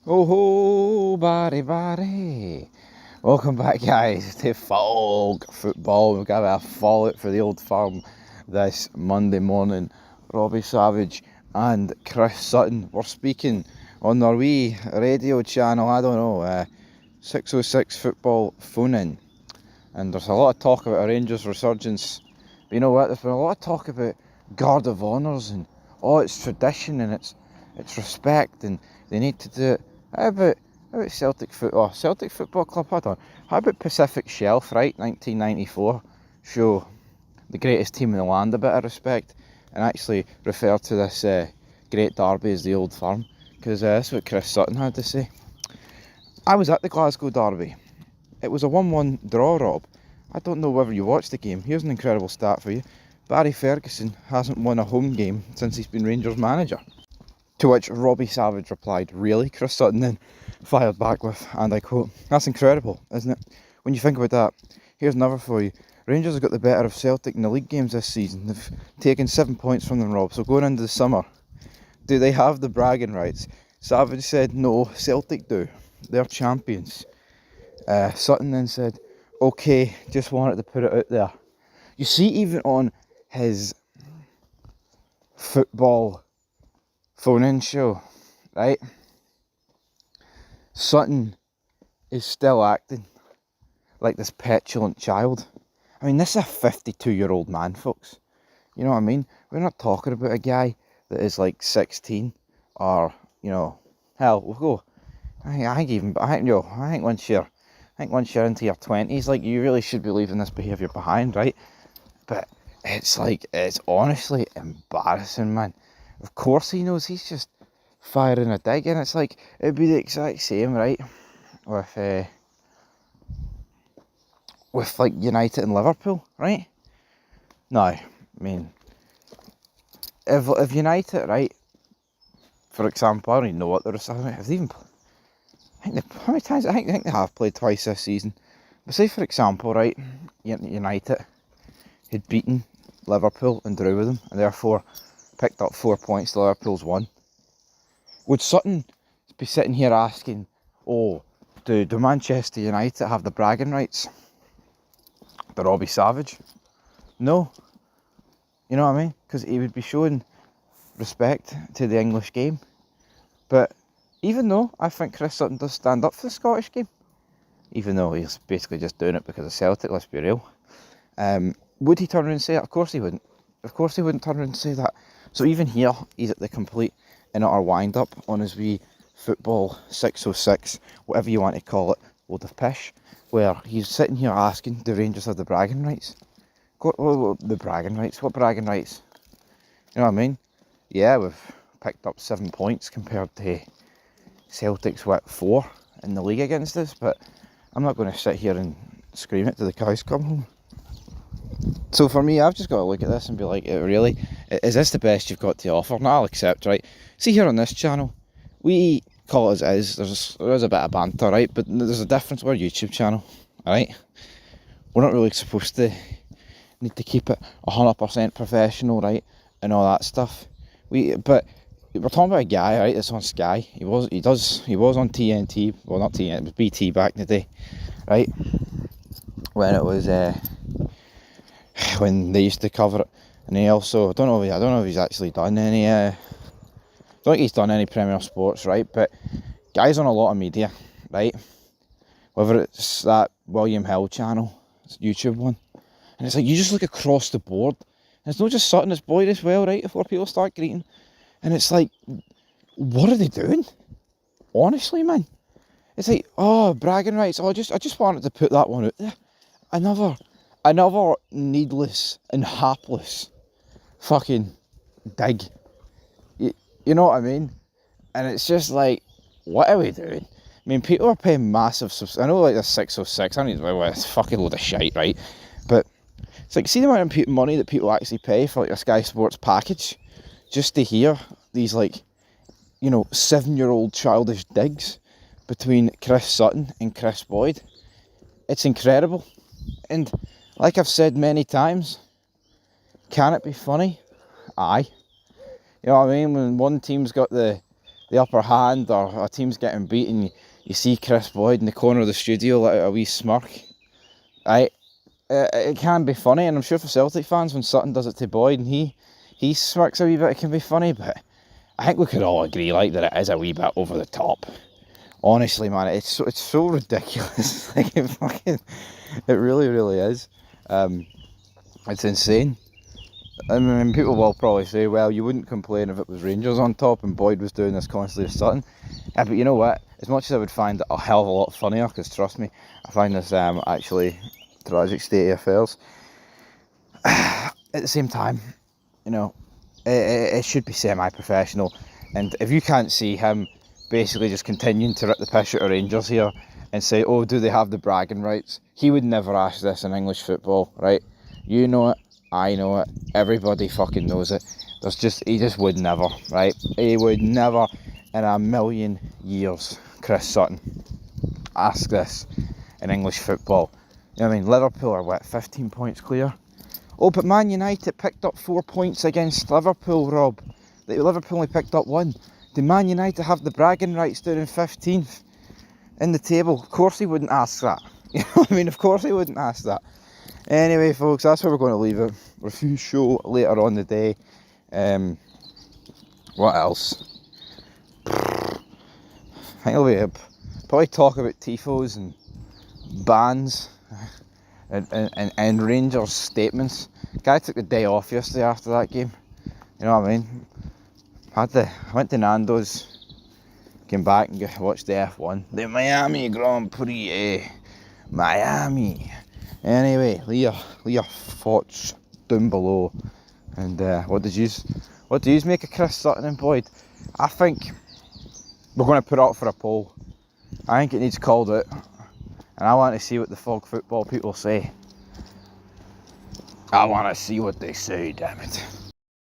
Oh ho, body. Welcome back, guys, to Folk Football. We've got a fallout for the old firm this Monday morning. Robbie Savage and Chris Sutton were speaking on their wee radio channel, 606 Football phone in. And there's a lot of talk about a Rangers resurgence. But you know what? There's been a lot of talk about Guard of Honours and it's tradition and it's respect and they need to do it. How about Celtic Football Club? Hold on. How about Pacific Shelf, right? 1994. Show the greatest team in the land a bit of respect and actually refer to this great derby as the Old Firm. Because that's what Chris Sutton had to say. I was at the Glasgow derby. It was a 1-1 draw, Rob. I don't know whether you watched the game. Here's an incredible stat for you. Barry Ferguson hasn't won a home game since he's been Rangers manager. To which Robbie Savage replied, "Really?" Chris Sutton then fired back with, and I quote, "That's incredible, isn't it? When you think about that." Here's another for you. Rangers have got the better of Celtic in the league games this season. They've taken 7 points from them, Rob. So going into the summer, do they have the bragging rights? Savage said, "No, Celtic do. They're champions." Sutton then said, "Okay, just wanted to put it out there." You see, even on his football phone-in show, right? Sutton is still acting like this petulant child. I mean, this is a 52-year-old man, folks. You know what I mean? We're not talking about a guy that is like 16 or, hell, we'll go. I think once you're into your 20s, like, you really should be leaving this behaviour behind, right? But it's honestly embarrassing, man. Of course he knows he's just firing a dig, and it's like, it'd be the exact same, right, with like United and Liverpool, right? No, I mean, if United, right, for example, I don't even know what they're, have they even, how many times, I think they have played twice this season, but say for example, right, United had beaten Liverpool and drew with them, and therefore picked up 4 points to Liverpool's 1. Would Sutton be sitting here asking, do Manchester United have the bragging rights to Robbie Savage? No. You know what I mean? Because he would be showing respect to the English game. But even though I think Chris Sutton does stand up for the Scottish game, even though he's basically just doing it because of Celtic, let's be real, would he turn around and say that? Of course he wouldn't. Of course he wouldn't turn around and say that. So even here, he's at the complete and utter wind-up on his wee football 606, whatever you want to call it, load of pish, where he's sitting here asking, do Rangers have the bragging rights? The bragging rights? What bragging rights? You know what I mean? Yeah, we've picked up 7 points compared to Celtic's, 4 in the league against us, but I'm not going to sit here and scream it till the cows come home. So for me, I've just got to look at this and be like, really? Is this the best you've got to offer? No, I'll accept, right? See, here on this channel, we call it as it is. There is a bit of banter, right? But there's a difference. We're a YouTube channel, right? We're not really supposed to need to keep it 100% professional, right? And all that stuff. But we're talking about a guy, right? That's on Sky. He was on TNT. Well, not TNT, it was BT back in the day, right? When it was when they used to cover it, and he also I don't know if he's actually done any. I don't think he's done any Premier Sports, right? But guy's on a lot of media, right? Whether it's that William Hill channel, it's a YouTube one, and it's like you just look across the board, and it's not just Sutton, it's Boyd as well, right? Before people start greeting, and it's like, what are they doing? Honestly, man, it's like, bragging rights. I just wanted to put that one out there. Another needless and hapless fucking dig. You know what I mean? And it's just like, what are we doing? I mean, people are paying massive I know, like, the 606, I don't know, it's a fucking load of shite, right? But it's like, see the amount of money that people actually pay for, like, a Sky Sports package just to hear these, like, 7-year-old childish digs between Chris Sutton and Chris Boyd. It's incredible. And like I've said many times, can it be funny? Aye. You know what I mean? When one team's got the the upper hand, or a team's getting beaten, you see Chris Boyd in the corner of the studio let out a wee smirk. Right? It can be funny, and I'm sure for Celtic fans, when Sutton does it to Boyd and he smirks a wee bit, it can be funny, but I think we could all agree like that it is a wee bit over the top. Honestly, man, it's so ridiculous. Like it really, really is. It's insane. I mean, people will probably say, well, you wouldn't complain if it was Rangers on top and Boyd was doing this constantly to Sutton. Yeah, but you know what? As much as I would find it a hell of a lot funnier, because trust me, I find this actually tragic state of affairs. At the same time, you know, it should be semi-professional. And if you can't see him basically just continuing to rip the piss out of Rangers here and say, oh, do they have the bragging rights? He would never ask this in English football, right? You know it, I know it, everybody fucking knows it. He just would never, right? He would never in a million years, Chris Sutton, ask this in English football. You know what I mean? Liverpool are what, 15 points clear? Oh, but Man United picked up 4 points against Liverpool, Rob. Liverpool only picked up 1. Did Man United have the bragging rights down in 15th in the table? Of course he wouldn't ask that. You know what I mean? Of course he wouldn't ask that. Anyway, folks, that's where we're going to leave it. Review show later on the day. What else? I think we'll probably talk about tifos and bans and Rangers statements. Guy took the day off yesterday after that game. You know what I mean? I went to Nando's, came back and watched the F1. The Miami Grand Prix, Miami. Anyway, leave your thoughts down below. And what do you make of Chris Sutton and Boyd? I think we're going to put it up for a poll. I think it needs called out. And I want to see what the Fog Football people say. I want to see what they say, damn it.